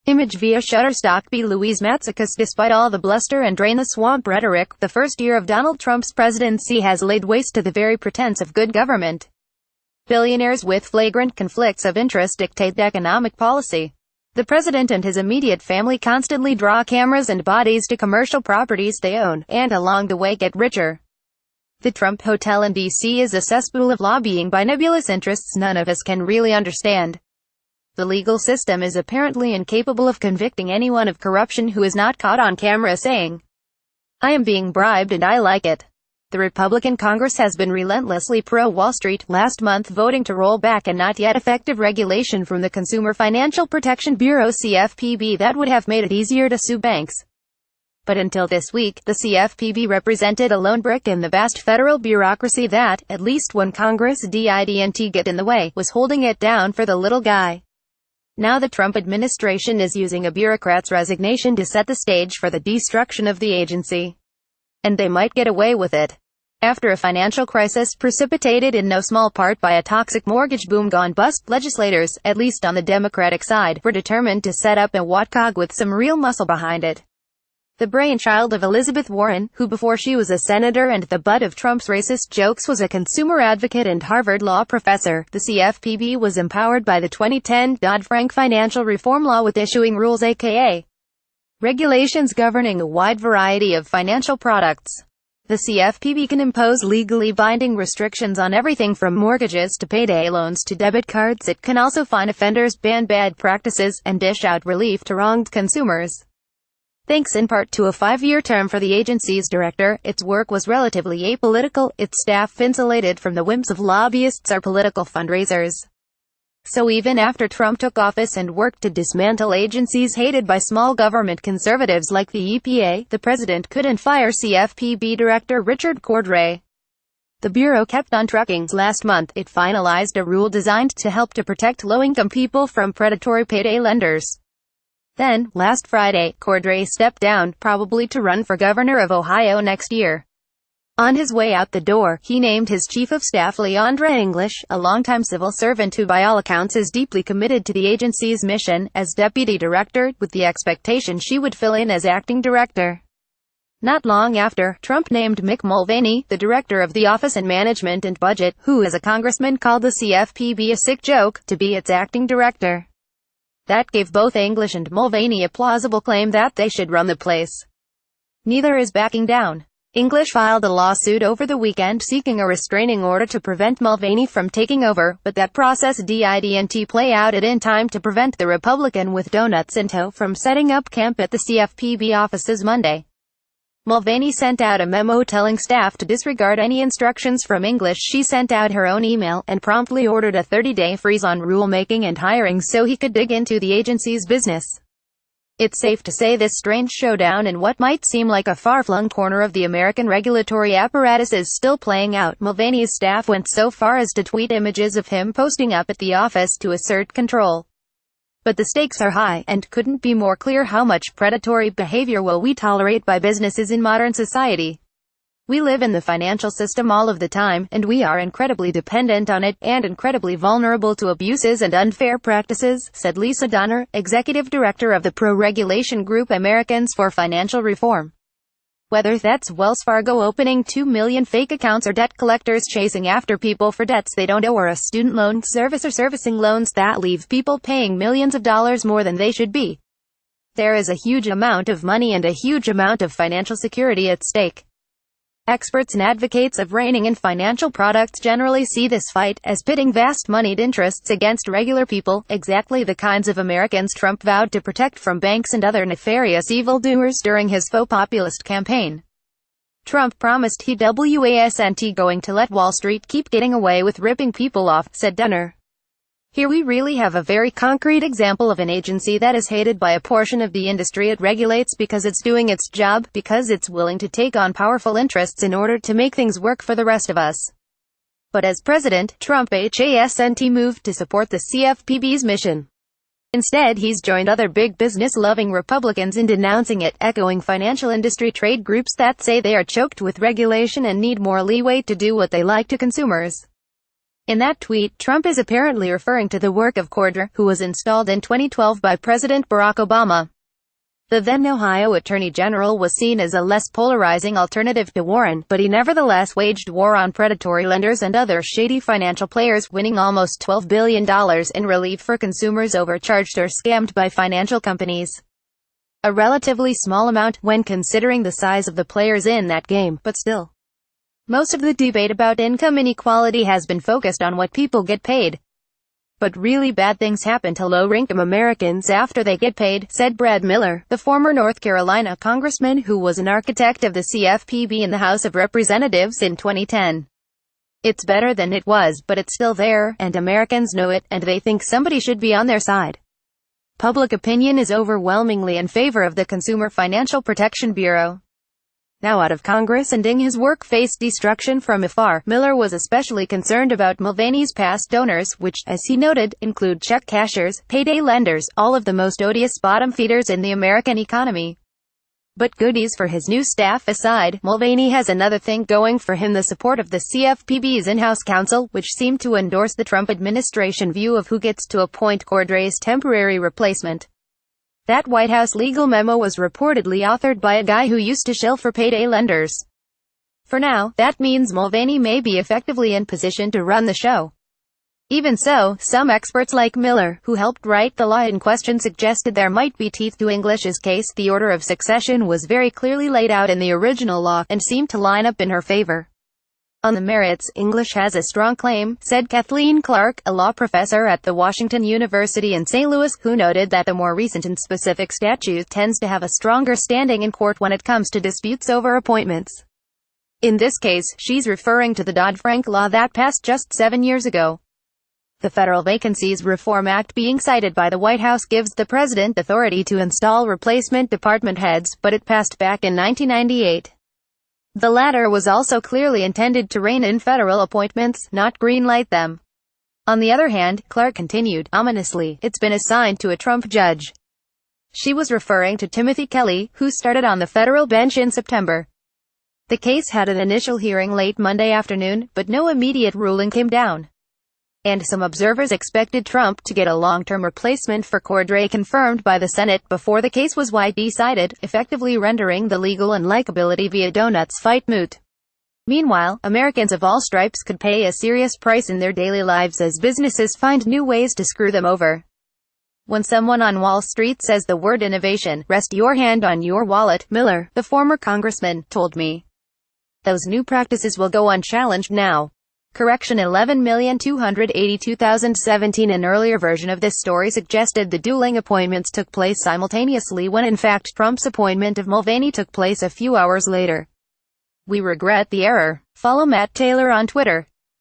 Image via Shutterstockby Louise Matsakisdespite all the bluster and drain the swamp rhetoric, the first year of Donald Trump's presidency has laid waste to the very pretense of good government. Billionaires with flagrant conflicts of interest dictate economic policy. The president and his immediate family constantly draw cameras and bodies to commercial properties they own, and along the way get richer. The Trump Hotel in D.C. is a cesspool of lobbying by nebulous interests none of us can really understand. The legal system is apparently incapable of convicting anyone of corruption who is not caught on camera saying, "I am being bribed and I like it." The Republican Congress has been relentlessly pro-Wall Street, last month voting to roll back a not yet effective regulation from the Consumer Financial Protection Bureau (CFPB) that would have made it easier to sue banks. But until this week, the CFPB represented a lone brick in the vast federal bureaucracy that, at least when Congress didn't get in the way, was holding it down for the little guy. Now the Trump administration is using a bureaucrat's resignation to set the stage for the destruction of the agency. And they might get away with it. After a financial crisis precipitated in no small part by a toxic mortgage boom gone bust, legislators, at least on the Democratic side, were determined to set up a watchdog with some real muscle behind it. The brainchild of Elizabeth Warren, who before she was a senator and the butt of Trump's racist jokes was a consumer advocate and Harvard law professor, the CFPB was empowered by the 2010 Dodd-Frank financial reform law with issuing rules aka regulations governing a wide variety of financial products. The CFPB can impose legally binding restrictions on everything from mortgages to payday loans to debit cards. It can also fine offenders, ban bad practices, and dish out relief to wronged consumers. Thanks in part to a 5-year term for the agency's director, its work was relatively apolitical, its staff insulated from the whims of lobbyists or political fundraisers. So even after Trump took office and worked to dismantle agencies hated by small government conservatives like the EPA, the president couldn't fire CFPB Director Richard Cordray. The Bureau kept on trucking. Last month, it finalized a rule designed to help to protect low-income people from predatory payday lenders. Then, last Friday, Cordray stepped down, probably to run for governor of Ohio next year. On his way out the door, he named his chief of staff Leandra English, a longtime civil servant who by all accounts is deeply committed to the agency's mission, as deputy director, with the expectation she would fill in as acting director. Not long after, Trump named Mick Mulvaney, the director of the Office of Management and Budget, who as a congressman called the CFPB a sick joke, to be its acting director. That gave both English and Mulvaney a plausible claim that they should run the place. Neither is backing down. English filed a lawsuit over the weekend seeking a restraining order to prevent Mulvaney from taking over, but that process didn't play out in time to prevent the Republican with donuts in tow from setting up camp at the CFPB offices Monday. Mulvaney sent out a memo telling staff to disregard any instructions from English. She sent out her own email, and promptly ordered a 30-day freeze on rulemaking and hiring so he could dig into the agency's business. It's safe to say this strange showdown in what might seem like a far-flung corner of the American regulatory apparatus is still playing out. Mulvaney's staff went so far as to tweet images of him posting up at the office to assert control. But the stakes are high, and couldn't be more clear how much predatory behavior will we tolerate by businesses in modern society. We live in the financial system all of the time, and we are incredibly dependent on it, and incredibly vulnerable to abuses and unfair practices, said Lisa Donner, executive director of the pro-regulation group Americans for Financial Reform. Whether that's Wells Fargo opening 2 million fake accounts or debt collectors chasing after people for debts they don't owe, or a student loan servicer servicing loans that leave people paying millions of dollars more than they should be. There is a huge amount of money and a huge amount of financial security at stake. Experts and advocates of reining in financial products generally see this fight as pitting vast moneyed interests against regular people, exactly the kinds of Americans Trump vowed to protect from banks and other nefarious evildoers during his faux populist campaign. Trump promised he wasn't going to let Wall Street keep getting away with ripping people off, said Donner. Here we really have a very concrete example of an agency that is hated by a portion of the industry it regulates because it's doing its job, because it's willing to take on powerful interests in order to make things work for the rest of us. But as president, Trump hasn't moved to support the CFPB's mission. Instead, he's joined other big business-loving Republicans in denouncing it, echoing financial industry trade groups that say they are choked with regulation and need more leeway to do what they like to consumers. In that tweet, Trump is apparently referring to the work of Cordray, who was installed in 2012 by President Barack Obama. The then Ohio Attorney General was seen as a less polarizing alternative to Warren, but he nevertheless waged war on predatory lenders and other shady financial players, winning almost $12 billion in relief for consumers overcharged or scammed by financial companies. A relatively small amount, when considering the size of the players in that game, but still. Most of the debate about income inequality has been focused on what people get paid. But really bad things happen to low-income Americans after they get paid, said Brad Miller, the former North Carolina congressman who was an architect of the CFPB in the House of Representatives in 2010. It's better than it was, but it's still there, and Americans know it, and they think somebody should be on their side. Public opinion is overwhelmingly in favor of the Consumer Financial Protection Bureau. Now out of Congress and his work faced destruction from afar, Miller was especially concerned about Mulvaney's past donors, which, as he noted, include check cashers, payday lenders, all of the most odious bottom feeders in the American economy. But goodies for his new staff aside, Mulvaney has another thing going for him: the support of the CFPB's in-house counsel, which seemed to endorse the Trump administration view of who gets to appoint Cordray's temporary replacement. That White House legal memo was reportedly authored by a guy who used to shill for payday lenders. For now, that means Mulvaney may be effectively in position to run the show. Even so, some experts like Miller, who helped write the law in question, suggested there might be teeth to English's case. The order of succession was very clearly laid out in the original law, and seemed to line up in her favor. On the merits, English has a strong claim, said Kathleen Clark, a law professor at the Washington University in St. Louis, who noted that the more recent and specific statute tends to have a stronger standing in court when it comes to disputes over appointments. In this case, she's referring to the Dodd-Frank law that passed just 7 years ago. The Federal Vacancies Reform Act being cited by the White House gives the president authority to install replacement department heads, but it passed back in 1998. The latter was also clearly intended to rein in federal appointments, not greenlight them. On the other hand, Clark continued, ominously, it's been assigned to a Trump judge. She was referring to Timothy Kelly, who started on the federal bench in September. The case had an initial hearing late Monday afternoon, but no immediate ruling came down. And some observers expected Trump to get a long-term replacement for Cordray confirmed by the Senate before the case was decided, effectively rendering the legal and likability via donuts fight moot. Meanwhile, Americans of all stripes could pay a serious price in their daily lives as businesses find new ways to screw them over. When someone on Wall Street says the word innovation, rest your hand on your wallet, Miller, the former congressman, told me. Those new practices will go unchallenged now. Correction 11,282,017. An earlier version of this story suggested the dueling appointments took place simultaneously when in fact Trump's appointment of Mulvaney took place a few hours later. We regret the error. Follow Matt Taylor on Twitter.